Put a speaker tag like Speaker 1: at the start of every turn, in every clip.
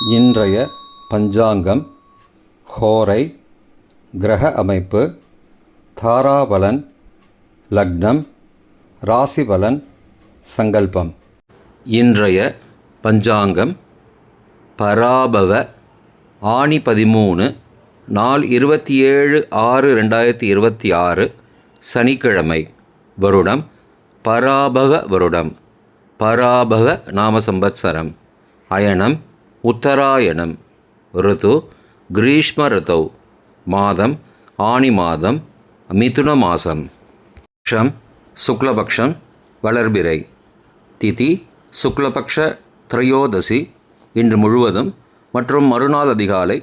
Speaker 1: இன்றைய பஞ்சாங்கம், ஹோரை, கிரக அமைப்பு, தாராபலன், லக்னம், ராசிபலன், சங்கல்பம். இன்றைய பஞ்சாங்கம் பராபவ ஆனி 13 நாள் 27/6/2026 சனிக்கிழமை. வருடம் பராபவ வருடம். பராபவ நாம சம்பத்சரம். அயனம் உத்தராயணம். ருது கிரீஷ்ம ருதௌ. மாதம் ஆனி மாதம், மிதுன மாதம். பக்ஷம் சுக்லபக்ஷம், வளர்பிறை. திதி சுக்லபக்ஷ திரையோதசி, இன்று முழுவதும் மற்றும் மறுநாள் அதிகாலை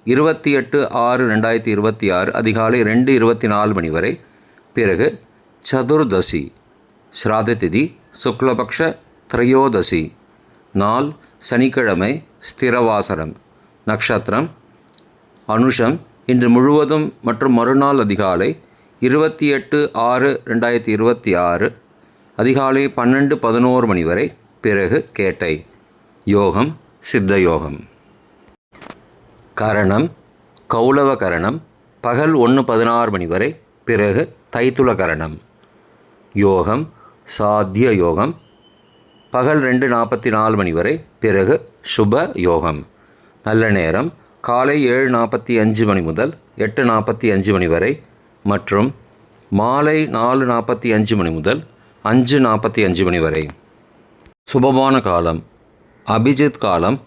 Speaker 1: 28/6/2026 அதிகாலை 2:24 மணி வரை. பிறகு சதுர்தசி. ஸ்ராத திதி சுக்லபக்ஷ திரையோதசி. நாள் சனிக்கிழமை, ஸ்திரவாசரம். நக்ஷத்திரம் அனுஷம், இன்று முழுவதும் மற்றும் மறுநாள் அதிகாலை 28/6/2026 அதிகாலை 12:11 மணி வரை. பிறகு கேட்டை. யோகம் சித்த யோகம். கரணம் கௌளவ கரணம், பகல் 1:16 மணி வரை. பிறகு தைத்துல கரணம். யோகம் சாத்திய யோகம், பகல் 2:44 மணி வரை. பிறகு சுப யோகம். நல்ல நேரம் காலை 7:45 மணி முதல் 8:45 மணி வரை மற்றும் மாலை 4:45 மணி முதல் 5:45 மணி வரை. சுபமான காலம் அபிஜித் காலம்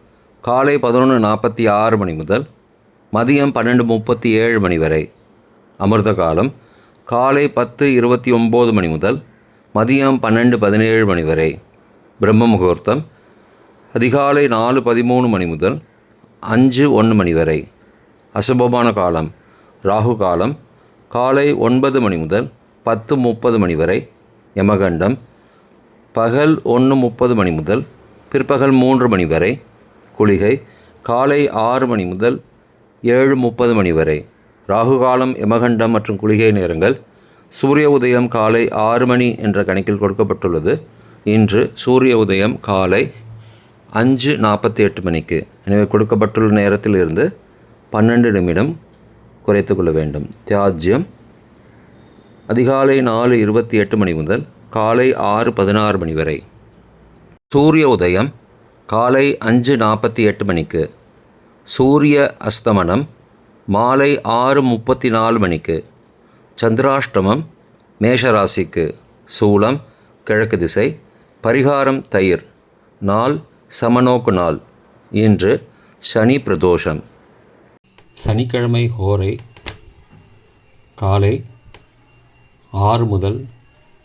Speaker 1: காலை 11:46 மணி முதல் மதியம் 12:37 மணி வரை. அமிர்த காலம் காலை 10:29 மணி முதல் மதியம் 12:17 மணி வரை. பிரம்ம முகூர்த்தம் அதிகாலை 4:13 மணி முதல் 5:01 மணி வரை. அசுபமான காலம் ராகு காலம் காலை 9 மணி முதல் 10:30 மணி வரை. யமகண்டம் பகல் 1:30 மணி முதல் பிற்பகல் 3 மணி வரை. குளிகை காலை 6 மணி முதல் 7:30 மணி வரை. ராகு காலம், யமகண்டம் மற்றும் குளிகை நேரங்கள். சூரிய உதயம் காலை 6 மணி என்ற கணக்கில் கொடுக்கப்பட்டுள்ளது. இன்று சூரிய உதயம் காலை 5:48 மணிக்கு. எனவே கொடுக்கப்பட்டுள்ள நேரத்தில் இருந்து 12 நிமிடம் குறைத்து கொள்ள வேண்டும். தியாஜ்யம் அதிகாலை 4:28 மணி முதல் காலை 6:16 மணி வரை. சூரிய உதயம் காலை 5:48 மணிக்கு. சூரிய அஸ்தமனம் மாலை 6:34 மணிக்கு. சந்திராஷ்டமம் மேஷராசிக்கு. சூலம் கிழக்கு திசை. பரிகாரம் தயிர். நாள் சமநோக்கு நாள். இன்று சனி பிரதோஷம். சனிக்கிழமை ஹோரை காலை 6 முதல்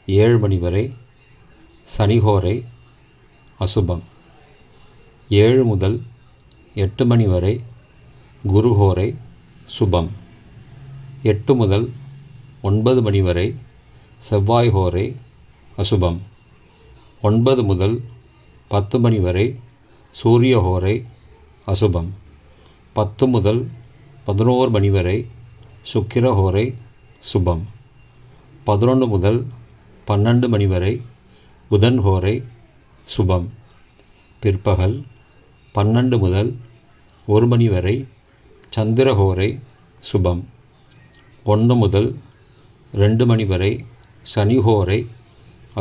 Speaker 1: 7 மணி வரை. சனிஹோரை அசுபம். 7 முதல் 8 மணி வரை குருஹோரை சுபம். 8 முதல் 9 மணி வரை செவ்வாய் ஹோரை அசுபம். 9 முதல் 10 மணி வரை சூரிய ஹோரை அசுபம். 10 முதல் 11 மணி வரை சுக்கிர ஹோரை சுபம். 11 முதல் 12 மணி வரை புதன் ஹோரை சுபம். பிற்பகல் 12 முதல் 1 மணி வரை சந்திரஹோரை சுபம். 1 முதல் 2 மணி வரை சனிஹோரை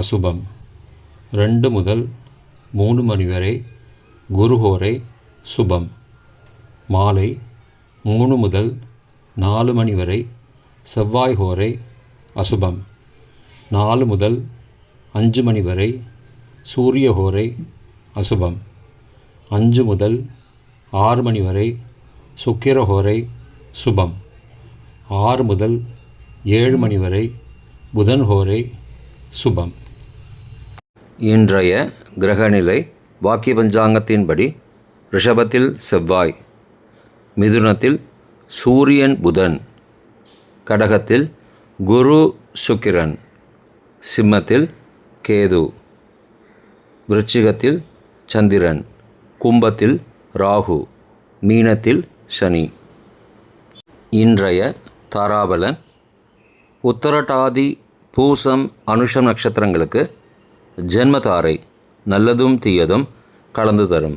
Speaker 1: அசுபம். 2 முதல் 3 மணி வரை குருஹோரை சுபம். மாலை 3 முதல் 4 மணி வரை செவ்வாய் ஹோரை அசுபம். 4 முதல் 5 மணி வரை சூரிய ஹோரை அசுபம். 5 முதல் 6 மணி வரை சுக்கிர ஹோரை சுபம். 6 முதல் 7 மணி வரை புதன் ஹோரை சுபம். இன்றைய கிரகநிலை வாக்கிய பஞ்சாங்கத்தின்படி ரிஷபத்தில் செவ்வாய், மிதுனத்தில் சூரியன் புதன், கடகத்தில் குரு சுக்கிரன், சிம்மத்தில் கேது, விருச்சிகத்தில் சந்திரன், கும்பத்தில் ராகு, மீனத்தில் சனி. இன்றைய தாராபலன் உத்தரட்டாதி பூசம் அனுஷம் நட்சத்திரங்களுக்கு ஜென்மதாரை நல்லதும் தீயதும் கலந்து தரும்.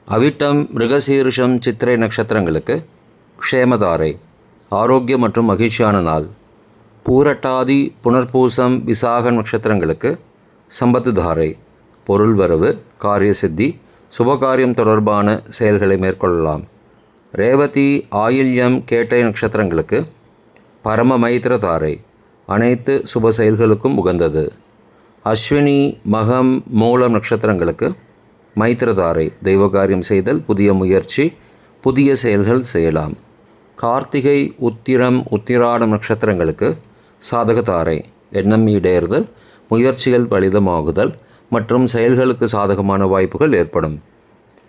Speaker 1: அவிட்டம் மிருகசீரிஷம் சித்திரை நட்சத்திரங்களுக்கு க்ஷேமதாரை, ஆரோக்கியம் மற்றும் மகிழ்ச்சியான நாள். பூரட்டாதி புனர்பூசம் விசாகம் நட்சத்திரங்களுக்கு சம்பத்து தாரை, பொருள் வரவு, காரிய சித்தி, சுபகாரியம் தொடர்பான செயல்களை மேற்கொள்ளலாம். ரேவதி ஆயில்யம் கேட்டை நட்சத்திரங்களுக்கு பரம மைத்திர தாரை, அனைத்து சுப செயல்களுக்கும் உகந்தது. அஸ்வினி மகம் மூலம் நட்சத்திரங்களுக்கு மைத்திரதாரை, தெய்வகாரியம் செய்தல், புதிய முயற்சி, புதிய செயல்கள் செய்யலாம். கார்த்திகை உத்திரம் உத்திராடம் நட்சத்திரங்களுக்கு சாதகதாரை, எண்ணம் ஈடேறுதல், முயற்சிகள் பலிதமாகுதல் மற்றும் செயல்களுக்கு சாதகமான வாய்ப்புகள் ஏற்படும்.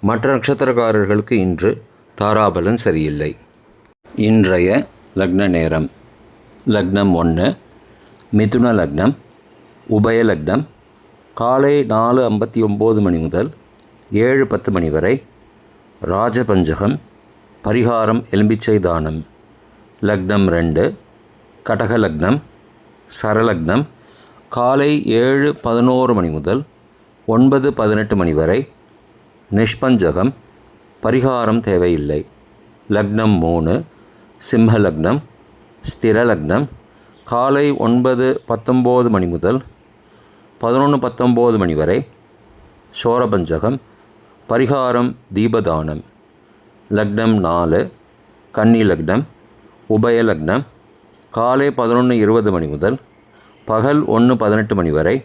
Speaker 1: மற்ற நட்சத்திரக்காரர்களுக்கு இன்று தாராபலன் சரியில்லை. இன்றைய லக்ன நேரம். லக்னம் 1 மிதுன லக்னம், உபய லக்னம் காலை 4:59 மணி முதல் 7:10 மணி வரை. ராஜபஞ்சகம், பரிகாரம் எலும்பிச்சை தானம். லக்னம் 2 கடக லக்னம், சரலக்னம் காலை 7:11 மணி முதல் 9:18 மணி வரை. நிஷ்பஞ்சகம், பரிகாரம் தேவையில்லை. லக்னம் 3 சிம்ம லக்னம், ஸ்திர லக்னம் காலை 9:19 மணி முதல் 11:19 மணி வரை. சோரபஞ்சகம், பரிகாரம் தீபதானம். லக்னம் 4 கன்னி லக்னம், உபய லக்னம் காலை 11:20 மணி முதல் பகல் 1:18 மணி வரை.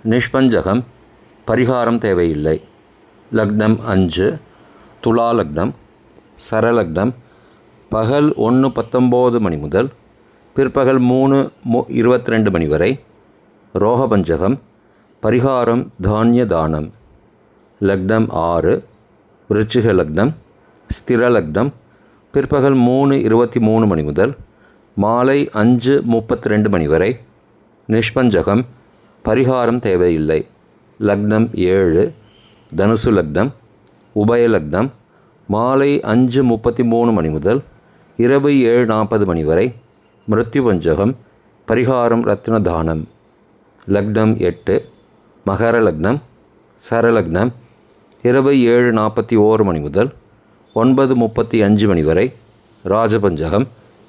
Speaker 1: நிஷ்பஞ்சகம், பரிகாரம் தேவையில்லை. லக்னம் 5 துலா லக்னம், சரலக்னம் பகல் 1:19 மணி முதல் பிற்பகல் 3:22 மணி வரை. ரோகபஞ்சகம், பரிகாரம் தானிய தானம். லக்னம் 6 விருச்சிக லக்னம், ஸ்திர லக்னம் பிற்பகல் 3:23 மணி முதல் மாலை 5:32 மணி வரை. நிஷ்பஞ்சகம், பரிகாரம் தேவையில்லை. லக்னம் 7 தனுசு லக்னம், உபய லக்னம் மாலை 5:33 மணி முதல் இரவு 7:40 மணி வரை. மிருத்யுபஞ்சகம், பரிகாரம் ரத்ன தானம். லக்னம் 8 மகர லக்னம், சரலக்னம் இரவு 7:41 மணி முதல் 9:35 மணி வரை. ராஜபஞ்சகம்,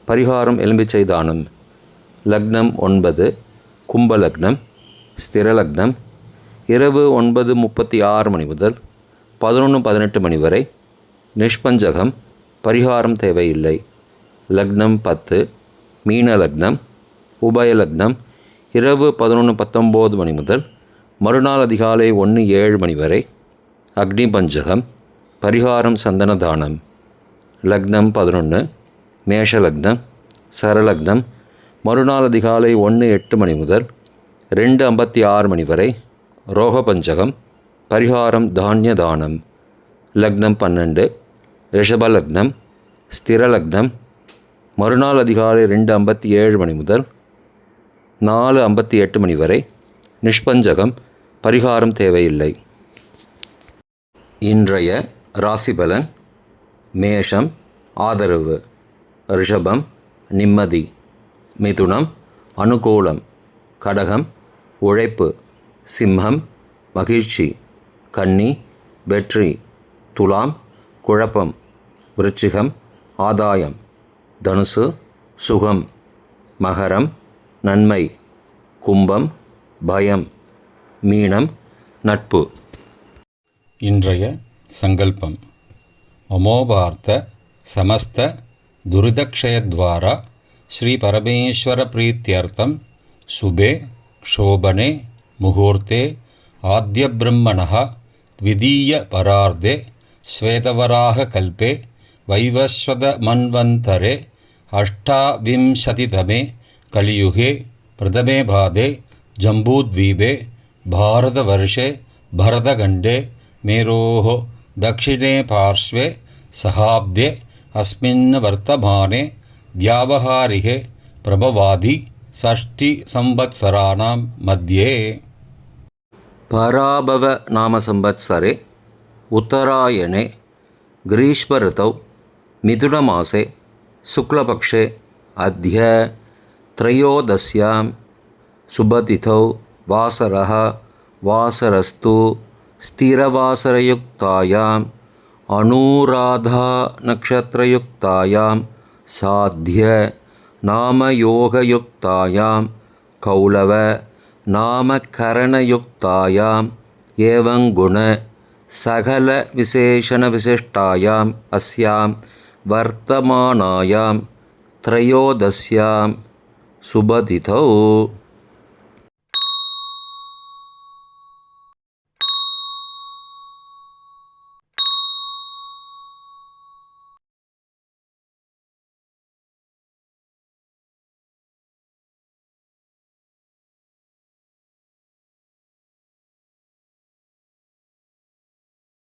Speaker 1: பரிகாரம் எலும்பிச்சை தானம். லக்னம் 9 கும்ப லக்னம், ஸ்திர லக்னம் இரவு 9:36 மணி முதல் 11:18 மணி வரை. நிஷ்பஞ்சகம், பரிகாரம் தேவையில்லை. லக்னம் 10 மீன லக்னம், உபய லக்னம் இரவு 11:19 மணி முதல் மறுநாள் அதிகாலை 1:07 மணி வரை. அக்னி பஞ்சகம், பரிகாரம் சந்தன தானம். லக்னம் 11 மேஷ லக்னம், சரலக்னம் மறுநாள் அதிகாலை 1:08 மணி முதல் 2:56 மணி வரை. ரோகபஞ்சகம், பரிகாரம் தானிய தானம். லக்னம் 12 ரிஷப லக்னம், ஸ்திர லக்னம் மறுநாள் அதிகாலை 2:57 மணி முதல் 4:58 மணி வரை. நிஷ்பஞ்சகம், பரிகாரம் தேவையில்லை. இன்றைய ராசிபலன். மேஷம் ஆதரவு, ரிஷபம் நிம்மதி, மிதுனம் அனுகூலம், கடகம் உழைப்பு, சிம்மம் மகிழ்ச்சி, கன்னி வெற்றி, துலாம் குழப்பம், விருச்சிகம் ஆதாயம், தனுசு சுகம், மகரம் நன்மை, கும்பம் பயம், மீனம் நட்பு.
Speaker 2: இன்றைய சங்கல்பம். அமோபார்த்த சமஸ்த துரிதக்ஷயத்வாரா ஸ்ரீ பரமேஸ்வர பிரீத்தியர்த்தம் சுபே க்ஷோபனே முகூர்த்தே ஆத்ய பிரம்மணः த்விதீய பரார்த்தே ஸ்வேதவராக கல்பே வைவஸ்வத மன்வந்தரே அஷ்டாவிம்சதிதமே கலியுகே பிரதமே பாதே ஜம்பூத்வீபே பாரதவர்ஷே பரதகண்டே மேரோः दक्षिणे पार्श्वे सहाब्दे अस्मिन् वर्तमाने व्यावहारिके प्रभवादि षष्टिसंवत्सराणां मध्ये.
Speaker 1: पराभव नाम संवत्सरे उत्तरायणे ग्रीष्म ऋतौ मिथुनमासे शुक्लपक्षे अद्य त्रयोदश्यां शुभतिथौ वासरः वासरस्तु स्थिरवासरयुक्तायां अनूराधा नक्षत्रयुक्तायां साध्य नामयोगयुक्तायां कौलव नामकरणयुक्तायाम् एवं गुण सकलविशेषणविशिष्टायाम् अस्यां वर्तमानायां त्रयोदश्यां सुबतिथौ